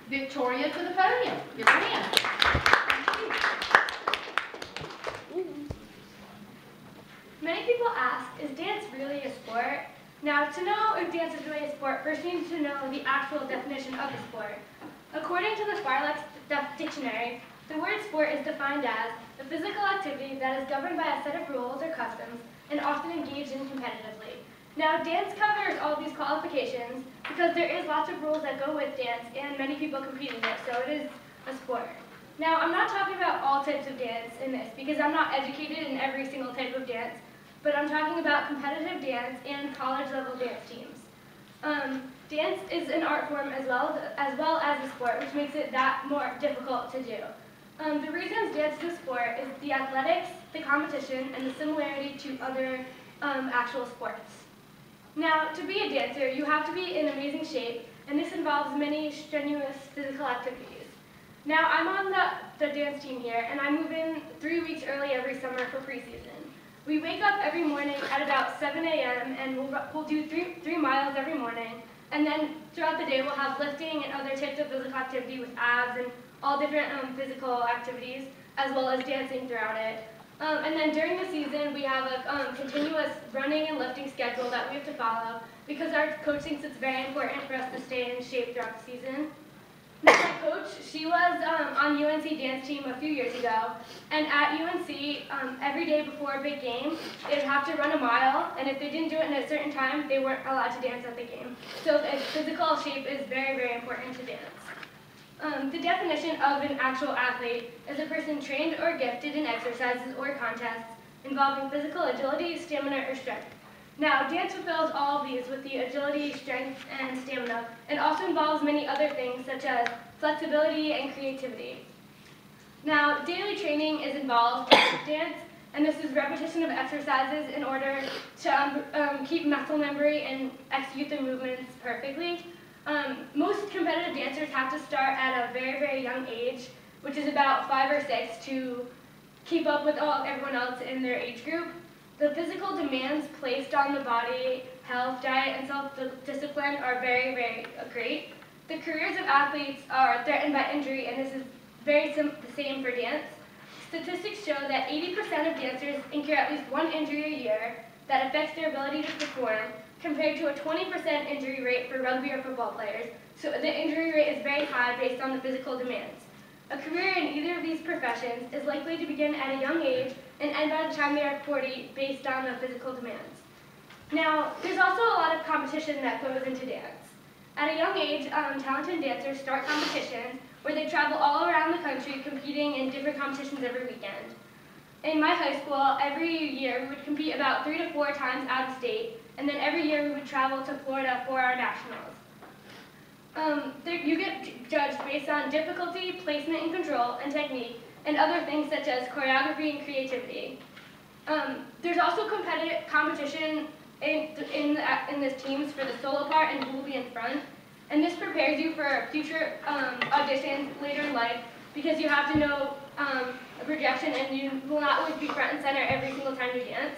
Victoria to the podium. Give her a hand. Many people ask, is dance really a sport? Now, to know if dance is really a sport, first you need to know the actual definition of the sport. According to the Sparlex Dictionary, the word sport is defined as a physical activity that is governed by a set of rules or customs and often engaged in competitively. Now, dance covers all of these qualifications because there is lots of rules that go with dance and many people compete in it, so it is a sport. Now, I'm not talking about all types of dance in this because I'm not educated in every single type of dance, but I'm talking about competitive dance and college level dance teams. Dance is an art form as well as a sport, which makes it that more difficult to do. The reasons dance is a sport is the athletics, the competition, and the similarity to other actual sports. Now, to be a dancer, you have to be in amazing shape, and this involves many strenuous physical activities. Now, I'm on the dance team here, and I move in 3 weeks early every summer for preseason. We wake up every morning at about 7 a.m. and we'll do three miles every morning, and then throughout the day we'll have lifting and other types of physical activity with abs and all different physical activities, as well as dancing throughout it. And then during the season, we have a continuous running and lifting schedule that we have to follow because our coach thinks it's very important for us to stay in shape throughout the season. My coach, she was on UNC dance team a few years ago, and at UNC, every day before a big game, they'd have to run a mile, and if they didn't do it in a certain time, they weren't allowed to dance at the game. So physical shape is very, very important to dance. The definition of an actual athlete is a person trained or gifted in exercises or contests involving physical agility, stamina, or strength. Now, dance fulfills all of these with the agility, strength, and stamina, and also involves many other things such as flexibility and creativity. Now, daily training is involved with dance, and this is repetition of exercises in order to keep muscle memory and execute the movements perfectly. Most competitive dancers have to start at a very, very young age, which is about 5 or 6, to keep up with everyone else in their age group. The physical demands placed on the body, health, diet, and self-discipline are very, very great. The careers of athletes are threatened by injury, and this is the same for dance. Statistics show that 80% of dancers incur at least one injury a year that affects their ability to perform, compared to a 20% injury rate for rugby or football players. So the injury rate is very high based on the physical demands. A career in either of these professions is likely to begin at a young age and end by the time they are 40 based on the physical demands. Now, there's also a lot of competition that goes into dance. At a young age, talented dancers start competitions where they travel all around the country competing in different competitions every weekend. In my high school, every year we would compete about 3 to 4 times out of state, and then every year we would travel to Florida for our nationals. You get judged based on difficulty, placement and control, and technique, and other things such as choreography and creativity. There's also competition in this teams for the solo part and who will be in front, and this prepares you for future auditions later in life because you have to know a projection and you will not always be front and center every single time you dance.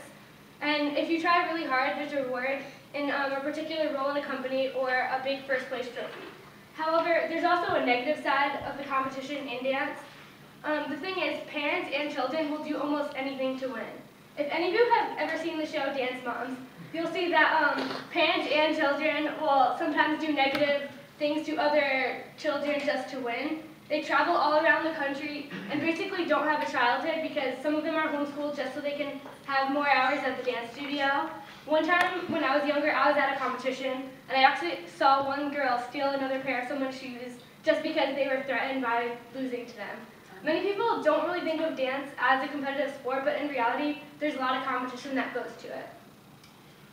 And if you try really hard, there's a reward in a particular role in a company or a big first place trophy. However, there's also a negative side of the competition in dance. The thing is, parents and children will do almost anything to win. If any of you have ever seen the show Dance Moms, you'll see that parents and children will sometimes do negative things to other children just to win. They travel all around the country and basically don't have a childhood because some of them are homeschooled just so they can have more hours at the dance studio. One time when I was younger, I was at a competition and I actually saw one girl steal another pair of someone's shoes just because they were threatened by losing to them. Many people don't really think of dance as a competitive sport, but in reality, there's a lot of competition that goes to it.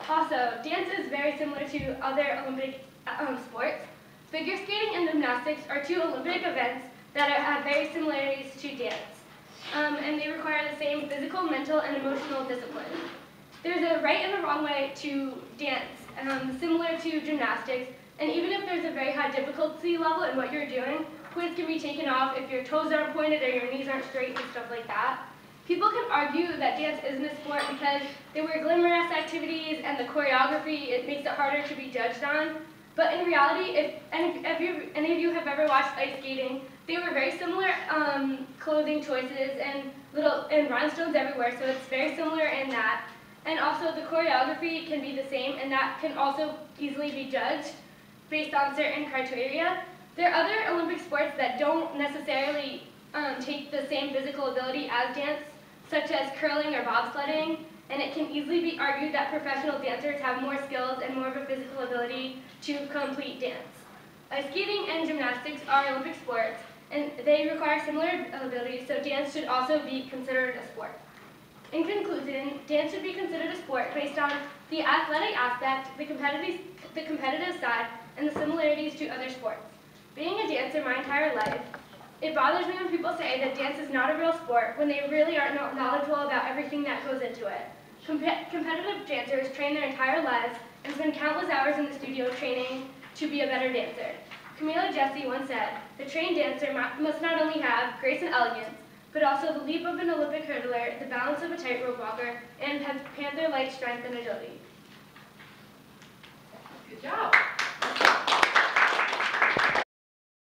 Also, dance is very similar to other Olympic sports. Figure skating and gymnastics are 2 Olympic events that have very similarities to dance, and they require the same physical, mental, and emotional discipline. There's a right and a wrong way to dance, similar to gymnastics, and even if there's a very high difficulty level in what you're doing, points can be taken off if your toes aren't pointed or your knees aren't straight and stuff like that. People can argue that dance isn't a sport because they wear glamorous activities and the choreography, it makes it harder to be judged on. But in reality, if any of you have ever watched ice skating, they were very similar clothing choices and rhinestones everywhere, so it's very similar in that. And also the choreography can be the same, and that can also easily be judged based on certain criteria. There are other Olympic sports that don't necessarily take the same physical ability as dance, such as curling or bobsledding, and it can easily be argued that professional dancers have more skills and more of a physical ability to complete dance. Ice skating and gymnastics are Olympic sports, and they require similar abilities, so dance should also be considered a sport. In conclusion, dance should be considered a sport based on the athletic aspect, the competitive side, and the similarities to other sports. Being a dancer my entire life, it bothers me when people say that dance is not a real sport when they really are not knowledgeable about everything that goes into it. Competitive dancers train their entire lives and spend countless hours in the studio training to be a better dancer. Camila Jesse once said, "The trained dancer must not only have grace and elegance, but also the leap of an Olympic hurdler, the balance of a tightrope walker, and have panther-like strength and agility."